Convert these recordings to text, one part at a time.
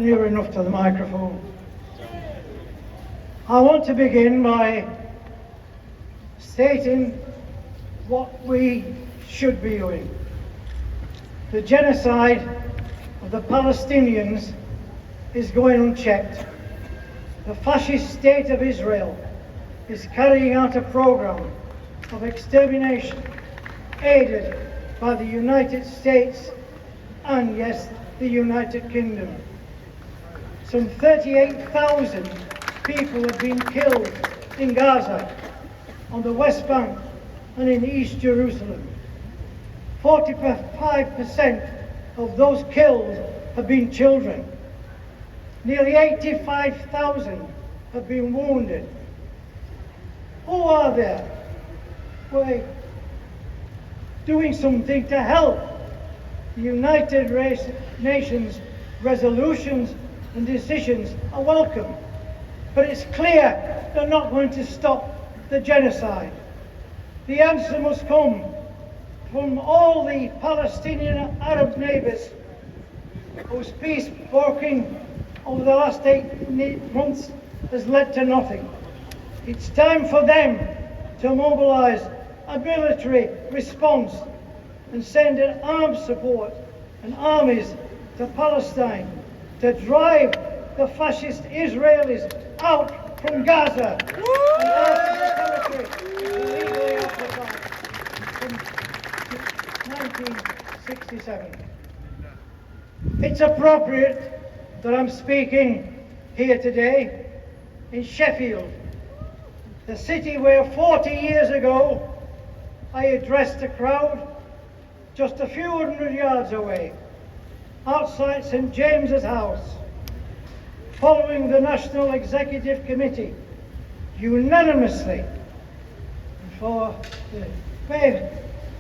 near enough to the microphone. I want to begin by stating what we should be doing. The genocide of the Palestinians is going unchecked. The fascist state of Israel is carrying out a program of extermination aided by the United States and, yes, the United Kingdom. Some 38,000 people have been killed in Gaza, on the West Bank and in East Jerusalem. 45% of those killed have been children. Nearly 85,000 have been wounded. Who are there? We're doing something to help. The United Nations resolutions and decisions are welcome, but it's clear they're not going to stop the genocide. The answer must come from all the Palestinian Arab neighbours whose peace broken over the last 8 months has led to nothing. It's time for them to mobilise a military response and send an armed support and armies to Palestine to drive the fascist Israelis out from Gaza and out of the territory illegally occupied since 1967. It's appropriate that I'm speaking here today in Sheffield, the city where 40 years ago I addressed a crowd just a few hundred yards away, outside St James's House, following the National Executive Committee unanimously, for the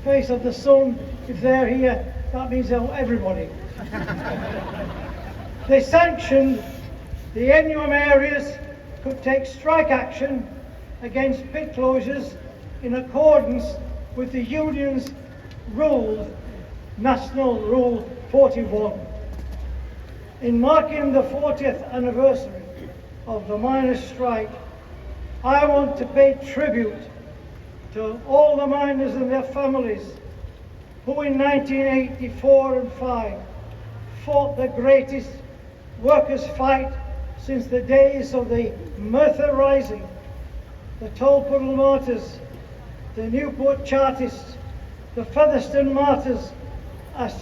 face of the sun, if they're here, that means everybody. They sanctioned the NUM areas could take strike action against pit closures in accordance with the union's rule, National Rule 41. In marking the 40th anniversary of the miners' strike, I want to pay tribute to all the miners and their families who in 1984 and 5 fought the greatest workers' fight since the days of the Merthyr Rising, the Tolpuddle Martyrs, the Newport Chartists, the Featherstone Martyrs,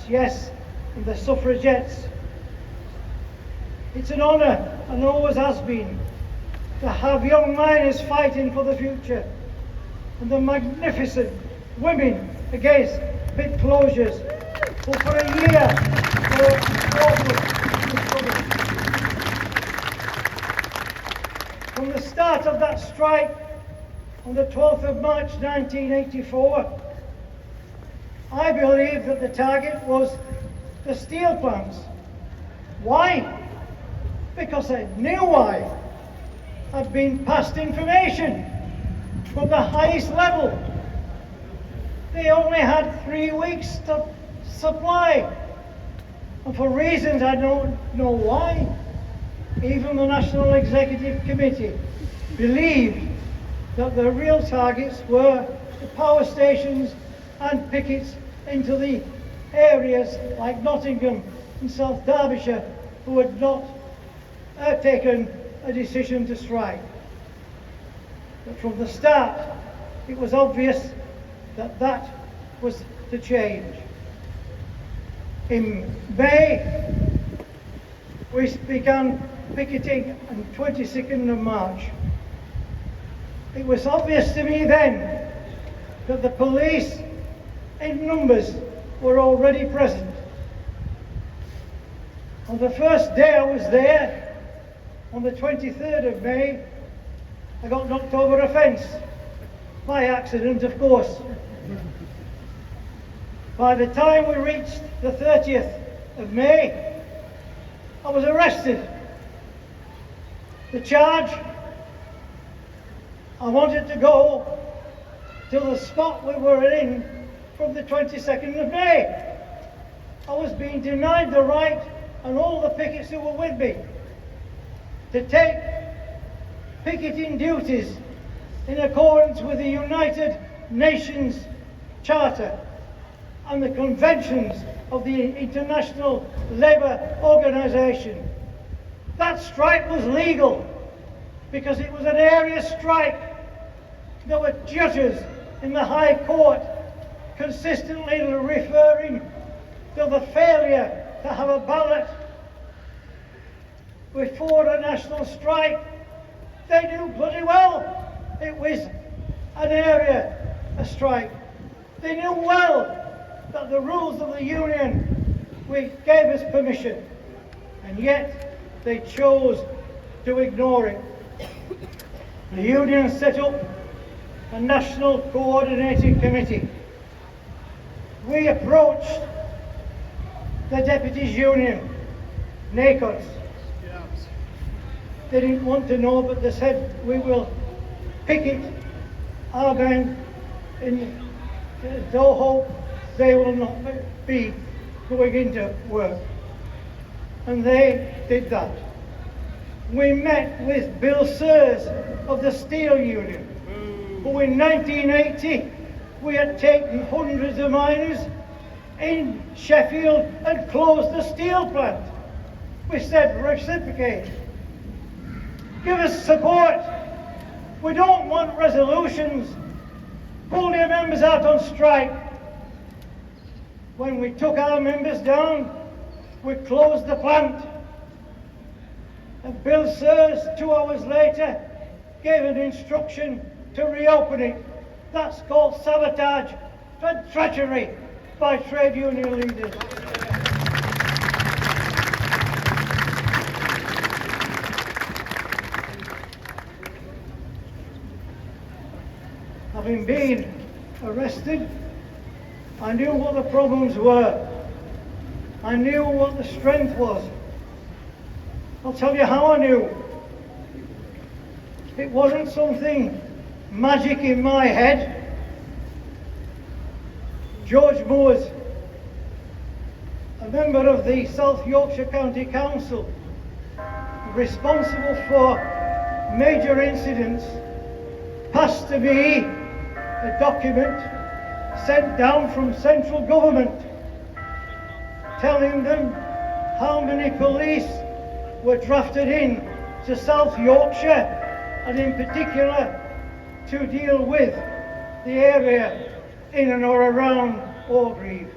yes, and the Suffragettes. It's an honour, and always has been, to have young miners fighting for the future, and the magnificent women against pit closures, who for a year were awful in struggle. From the start of that strike on the 12th of March 1984, I believe that the target was the steel plants. Why? Because I knew why. I'd been passed information from the highest level. They only had 3 weeks to supply. And for reasons I don't know why, even the National Executive Committee believed that the real targets were the power stations and pickets into the areas like Nottingham and South Derbyshire who had not taken a decision to strike. But from the start, it was obvious that that was to change. In May, we began picketing on 22nd of March. It was obvious to me then that the police in numbers were already present. On the first day I was there, on the 23rd of May, I got knocked over a fence, by accident of course. By the time we reached the 30th of May, I was arrested. The charge, I wanted to go to the spot we were in from the 22nd of May. I was being denied the right and all the pickets who were with me to take picketing duties in accordance with the United Nations Charter and the conventions of the International Labour Organization. That strike was legal because it was an area strike. There were judges in the High Court consistently referring to the failure to have a ballot before a national strike. They knew bloody well it was an area, strike. They knew well that the rules of the union gave us permission, and yet they chose to ignore it. The union set up a national coordinating committee. We approached the deputies union, NACOS. They didn't want to know, but they said, we will picket our men in no hope they will not be going into work. And they did that. We met with Bill Sears of the Steel Union, who in 1980 we had taken hundreds of miners in Sheffield and closed the steel plant. We said, reciprocate. Give us support. We don't want resolutions. Pull your members out on strike. When we took our members down, we closed the plant. And Bill Sears, 2 hours later, gave an instruction to reopen it. That's called sabotage and treachery by trade union leaders. Having been arrested, I knew what the problems were. I knew what the strength was. I'll tell you how I knew. It wasn't something magic in my head. George Moores, a member of the South Yorkshire County Council, responsible for major incidents, passed to me a document sent down from central government telling them how many police were drafted in to South Yorkshire, and in particular to deal with the area in and or around Orgreave.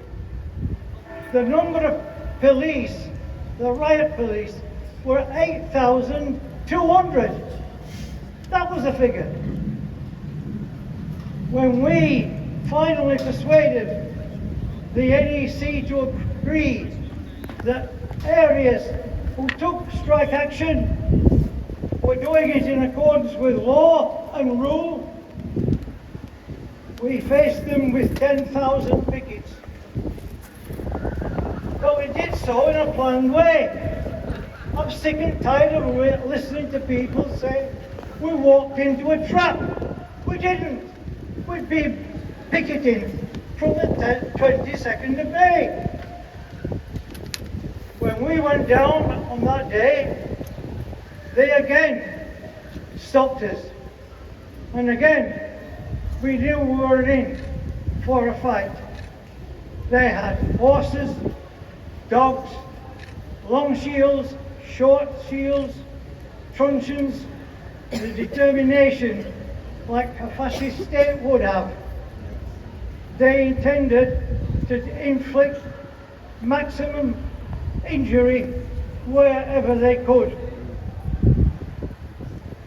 The number of police, the riot police, were 8,200. That was the figure. When we finally persuaded the NEC to agree that areas who took strike action were doing it in accordance with law and rule, we faced them with 10,000 pickets. But we did so in a planned way. I'm sick and tired of listening to people say we walked into a trap. We didn't. We'd be picketing from the 22nd of May. When we went down on that day, they again stopped us. And again, we knew we were in for a fight. They had horses, dogs, long shields, short shields, truncheons, and a determination like a fascist state would have. They intended to inflict maximum injury wherever they could.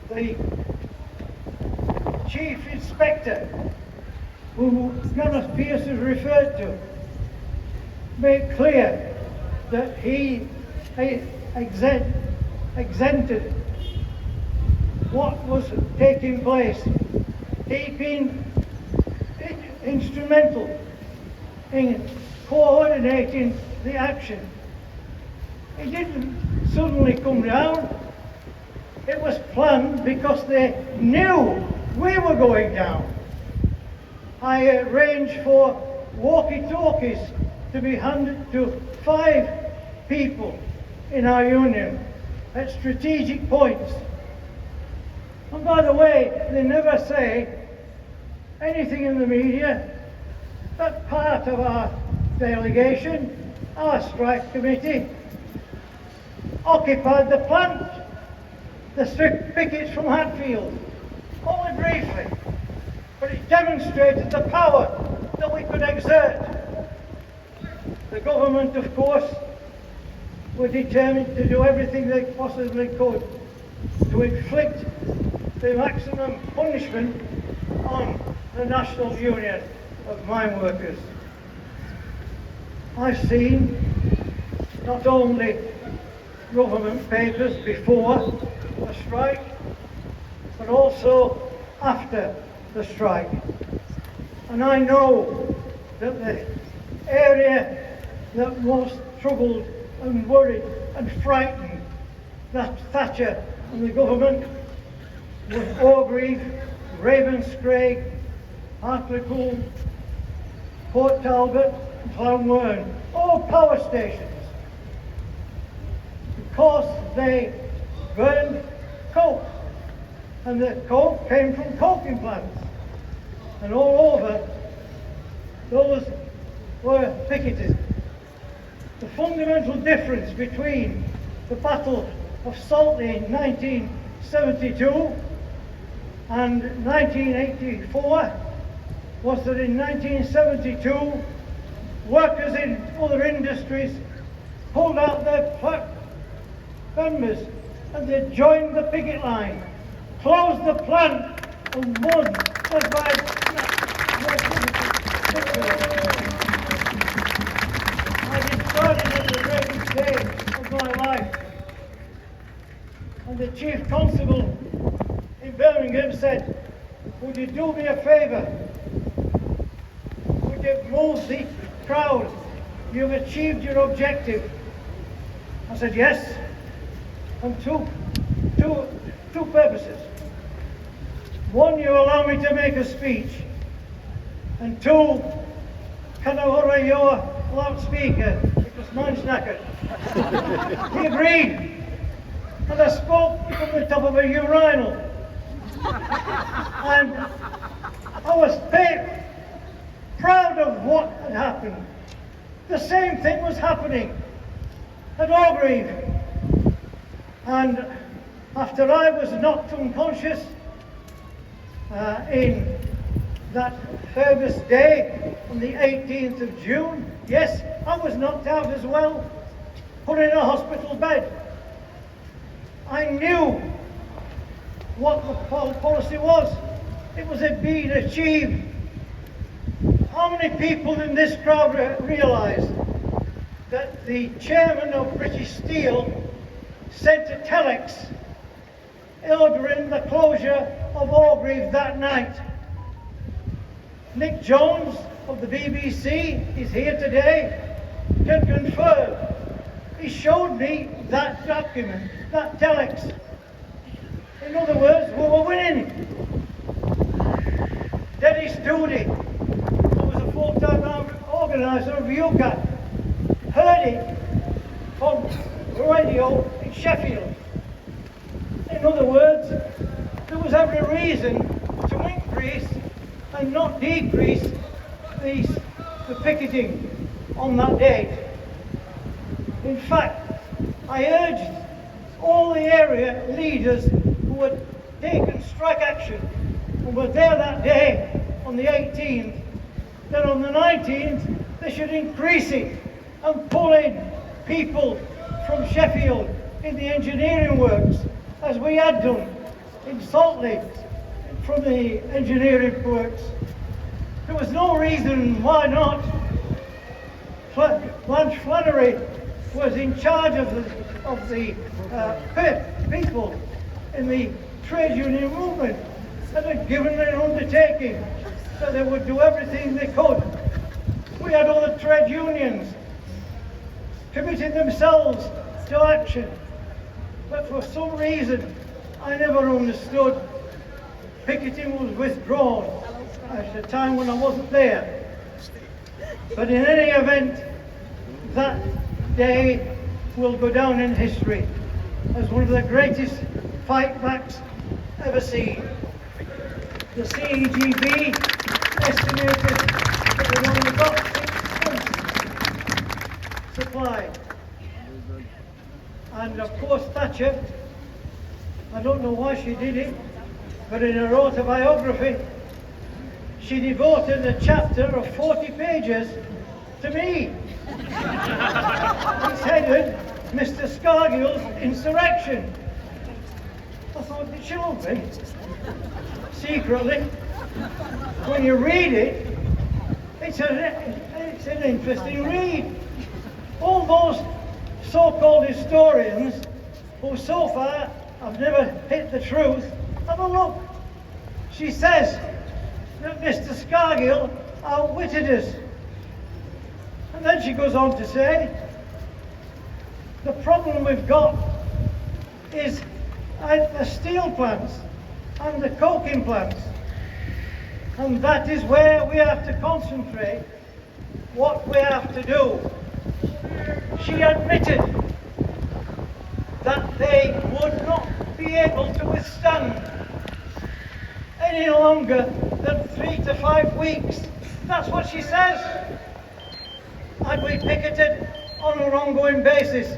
The Chief Inspector, who Gareth Pearce has referred to, made clear that he exempted what was taking place. He'd been instrumental in coordinating the action. It didn't suddenly come down. It was planned because they knew we were going down. I arranged for walkie-talkies to be handed to 5 people in our union at strategic points. And by the way, they never say anything in the media that part of our delegation, our strike committee, occupied the plant, the strict pickets from Hatfield, only briefly, but it demonstrated the power that we could exert. The government, of course, were determined to do everything they possibly could to inflict the maximum punishment on the National Union of Mine Workers. I've seen not only government papers before the strike, but also after the strike. And I know that the area that most troubled and worried and frightened that Thatcher and the government was Orgreave, Ravenscraig, Hartlepool, Port Talbot and Llanwern, all power stations, because they burned coke, and the coke came from coking plants, and all over those were picketed. The fundamental difference between the Battle of Saltley in 1972 and 1984 was that in 1972 workers in other industries pulled out their members and they joined the picket line, closed the plant and won, led by I decided at the greatest day of my life, and the chief constable in Birmingham said, "Would you do me a favour? Would you move the crowd? You've achieved your objective." I said, "Yes," and two purposes. One, you allow me to make a speech, and two, can I borrow your loudspeaker because mine's knackered? He agreed, and I spoke from the top of a urinal, and I was proud of what had happened. The same thing was happening at Orgreave, and after I was knocked unconscious in that famous day on the 18th of June, yes, I was knocked out as well, put in a hospital bed. I knew what the policy was. It was being achieved. How many people in this crowd realise that the chairman of British Steel sent a telex ordering the closure of Orgreave that night? Nick Jones of the BBC is here today, can confirm. He showed me that document, that telex. In other words, we were winning. Dennis Doody, who was a full-time organiser of UCAT, heard it from radio in Sheffield. In other words, there was every reason to increase and not decrease the picketing on that date. In fact, I urged all the area leaders who had taken strike action and were there that day on the 18th, that on the 19th they should increase it and pull in people from Sheffield in the engineering works, as we had done in Saltley from the engineering works. There was no reason why not. Blanche Flannery was in charge of the people in the trade union movement and had given an undertaking that they would do everything they could. We had other trade unions committing themselves to action, but for some reason I never understood. Picketing was withdrawn at a time when I wasn't there. But in any event, that day will go down in history as one of the greatest fightbacks ever seen. The CEGB estimated that we've only got 6 months supply. And of course Thatcher, I don't know why she did it, but in her autobiography, she devoted a chapter of 40 pages to me. It's headed, Mr. Scargill's Insurrection. I thought, did she love me? Secretly, when you read it, it's an interesting read. All those so-called historians who so far have never hit the truth, have a look. She says that Mr. Scargill outwitted us. And then she goes on to say, the problem we've got is at the steel plants and the coking plants. And that is where we have to concentrate what we have to do. She admitted that they would not be able to withstand any longer than 3 to 5 weeks. That's what she says. And we picketed on an ongoing basis,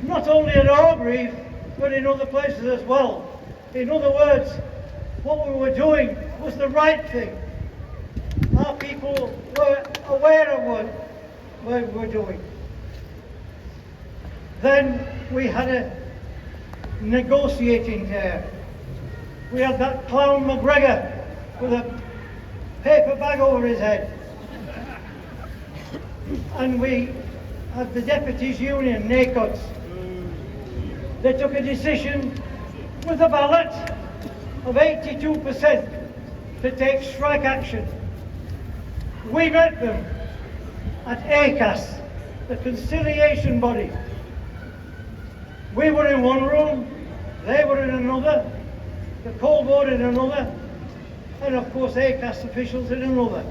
not only at Orgreave, but in other places as well. In other words, what we were doing was the right thing. Our people were aware of what we were doing. Then we had a negotiating there. We had that clown McGregor with a paper bag over his head. And we had the Deputies Union, NACOTS. They took a decision with a ballot of 82% to take strike action. We met them at ACAS, the conciliation body. We were in one room, they were in another, the coal board in another, and of course ACAS officials in another.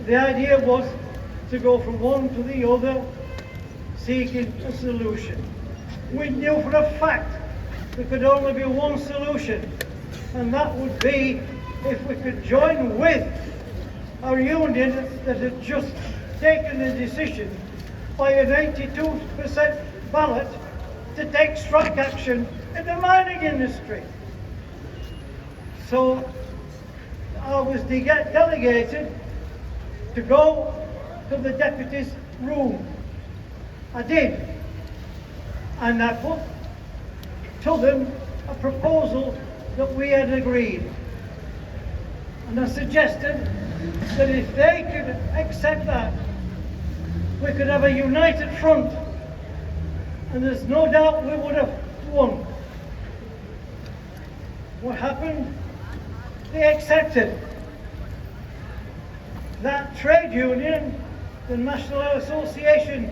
The idea was to go from one to the other, seeking a solution. We knew for a fact there could only be one solution, and that would be if we could join with our union that had just taken a decision by an 82% ballot to take strike action in the mining industry. So I was delegated to go to the deputies' room. I did. And I put to them a proposal that we had agreed. And I suggested that if they could accept that, we could have a united front. And there's no doubt we would have won. What happened? They accepted. That trade union, the National Association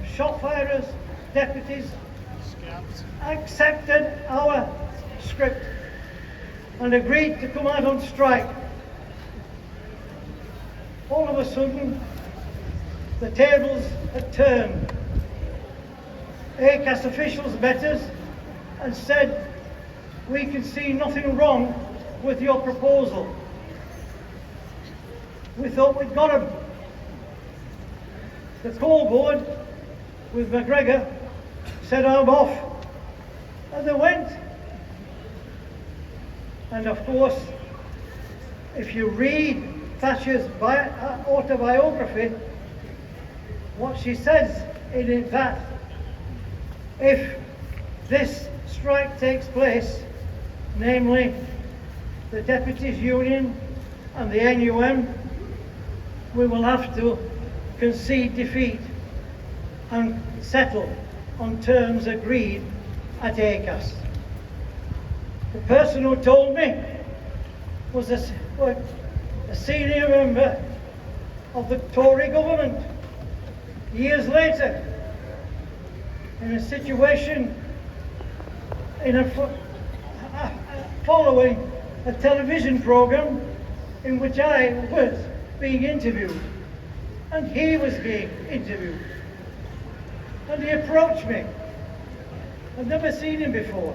of Shopfirers, Deputies, accepted our script and agreed to come out on strike. All of a sudden, the tables had turned. ACAS officials met us and said, we can see nothing wrong with your proposal. We thought we'd got him. The coal board with McGregor said, I'm off. And they went. And of course, if you read Thatcher's autobiography, what she says in it that if this strike takes place, namely the Deputies Union and the NUM, we will have to concede defeat and settle on terms agreed at ACAS. The person who told me was a senior member of the Tory government. Years later, in a situation, following a television program in which I was being interviewed, and he was being interviewed. And he approached me. I'd never seen him before.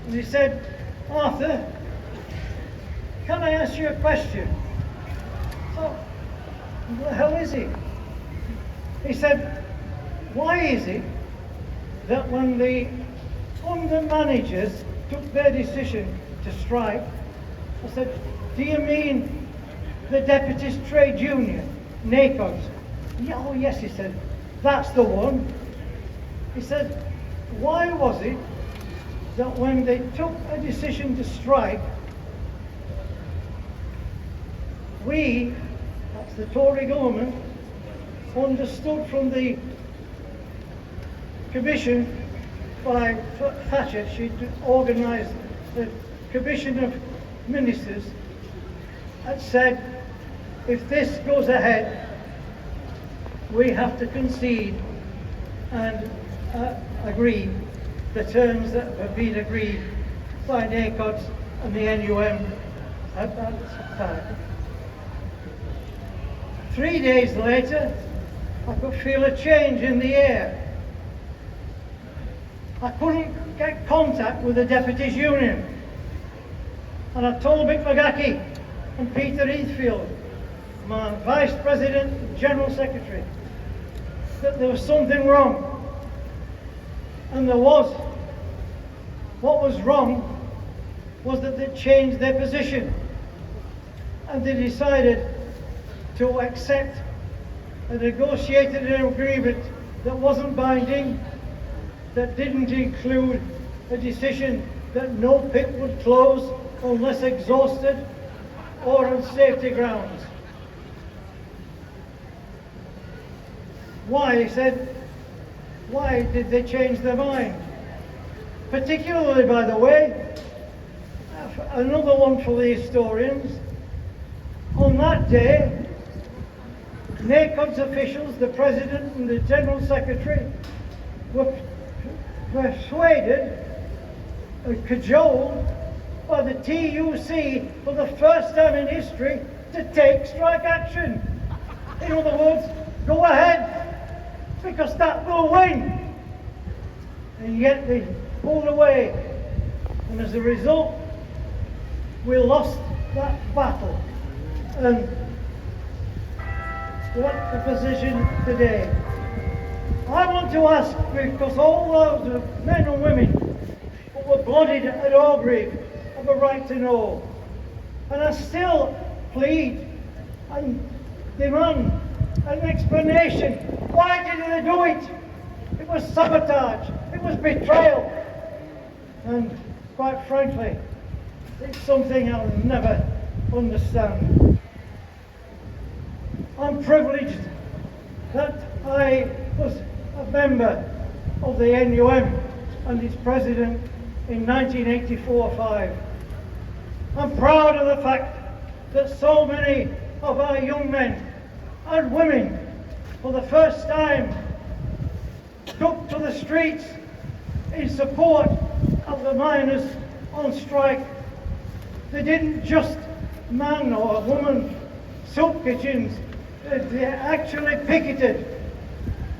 And he said, "Arthur, can I ask you a question?" So, who the hell is he? He said, "Why is it that when the under managers took their decision to strike," I said, "Do you mean the Deputies' Trade Union, NACOS?" "Yeah, oh yes," he said, "that's the one." He said, "Why was it that when they took a decision to strike, we, that's the Tory government, understood from the commission by Thatcher, she'd organised the commission of ministers, had said, if this goes ahead, we have to concede and agree the terms that have been agreed by NACODS and the NUM at that time." 3 days later, I could feel a change in the air. I couldn't get contact with the Deputies' Union. And I told Mick McGackie and Peter Heathfield, my Vice President and General Secretary, that there was something wrong. And there was. What was wrong was that they changed their position. And they decided to accept a negotiated agreement that wasn't binding, that didn't include a decision that no pit would close unless exhausted or on safety grounds. Why, he said, why did they change their mind? Particularly, by the way, another one for the historians, on that day, NACOD's officials, the President and the General Secretary, were persuaded and cajoled by the TUC for the first time in history to take strike action. In other words, go ahead, because that will win. And yet they pulled away, and as a result, we lost that battle. And what the position today? I want to ask, because all those men and women who were bloodied at Orgreave have a right to know. And I still plead and demand an explanation. Why did they do it? It was sabotage. It was betrayal. And quite frankly, it's something I'll never understand. I'm privileged that I was a member of the NUM and its president in 1984-5. I'm proud of the fact that so many of our young men and women, for the first time, took to the streets in support of the miners on strike. They didn't just man or woman soup kitchens, they actually picketed.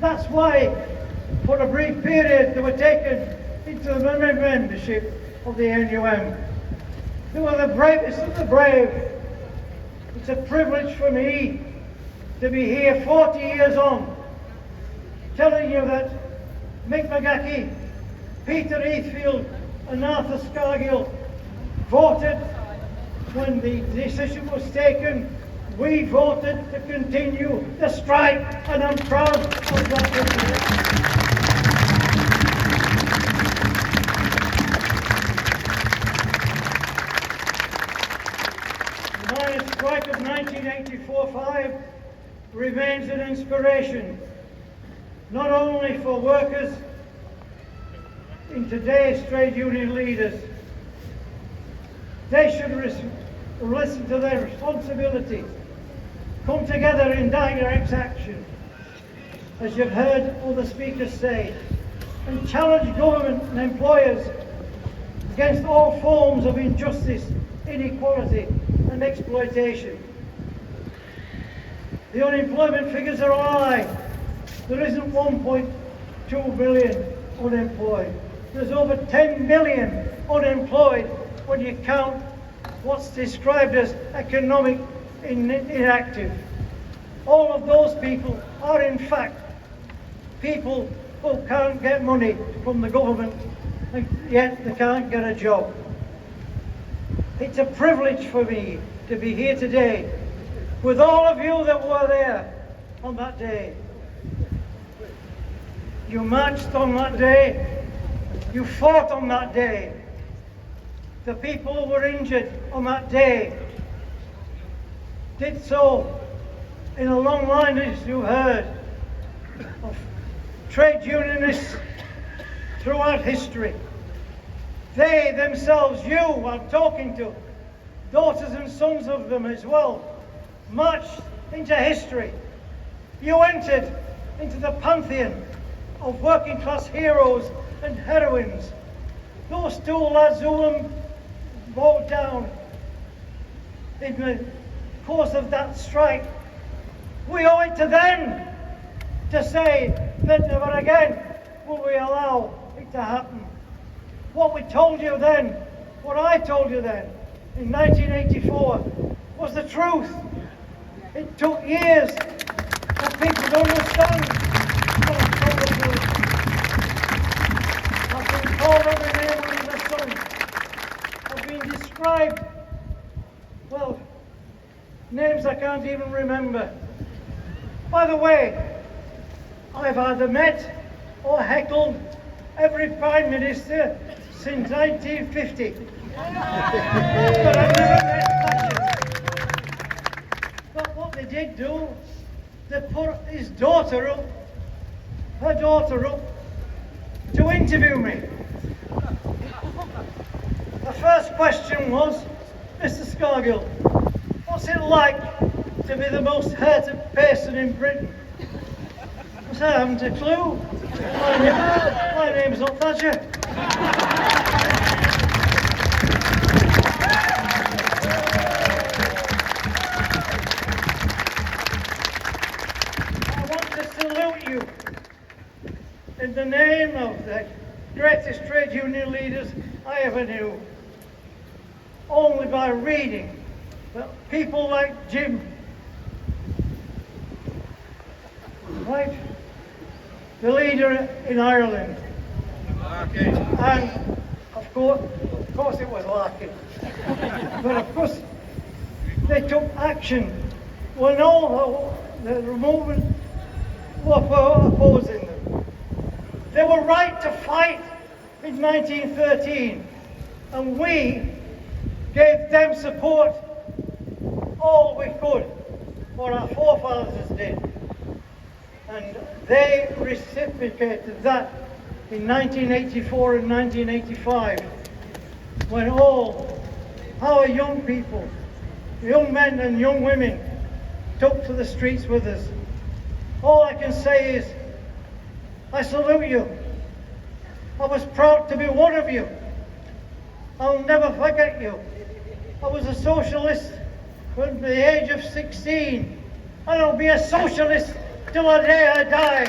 That's why, for a brief period, they were taken into the membership of the NUM. They were the bravest of the brave. It's a privilege for me to be here 40 years on, telling you that Mick McGackie, Peter Heathfield and Arthur Scargill voted when the decision was taken. We voted to continue the strike, and I'm proud of that decision. The miners' strike of 1984-5 remains an inspiration, not only for workers in today's trade union leaders. They should listen to their responsibility, come together in direct action, as you've heard other speakers say, and challenge government and employers against all forms of injustice, inequality and exploitation. The unemployment figures are high. There isn't 1.2 million unemployed. There's over 10 million unemployed when you count what's described as economic inactive. All of those people are in fact people who can't get money from the government and yet they can't get a job. It's a privilege for me to be here today with all of you that were there on that day. You marched on that day, you fought on that day. The people who were injured on that day did so in a long line, as you heard, of trade unionists throughout history. They themselves, you I'm talking to, daughters and sons of them as well, marched into history. You entered into the pantheon of working class heroes and heroines. Those two lads who were brought down in the course of that strike, we owe it to them to say that never again will we allow it to happen. What we told you then, what I told you then, in 1984, was the truth. It took years for people to understand what I told the truth. I've been called every name under the sun. I've been described, well, names I can't even remember. By the way, I've either met or heckled every Prime Minister since 1950. But I've never met Thatcher. But what they did do, they put his daughter up, her daughter up, to interview me. The first question was, Mr. Scargill, what's it like to be the most hated person in Britain? I said, I haven't a clue. My name's not Thatcher. I want to salute you in the name of the greatest trade union leaders I ever knew. Only by reading that people like Jim, right? The leader in Ireland. Okay. And of course it was Larkin. But of course they took action when all the movement were opposing them. They were right to fight in 1913 and we gave them support all we could, what our forefathers did. And they reciprocated that in 1984 and 1985, when all our young people, young men and young women, took to the streets with us. All I can say is, I salute you. I was proud to be one of you. I'll never forget you. I was a socialist from the age of 16, and I'll be a socialist till the day I die.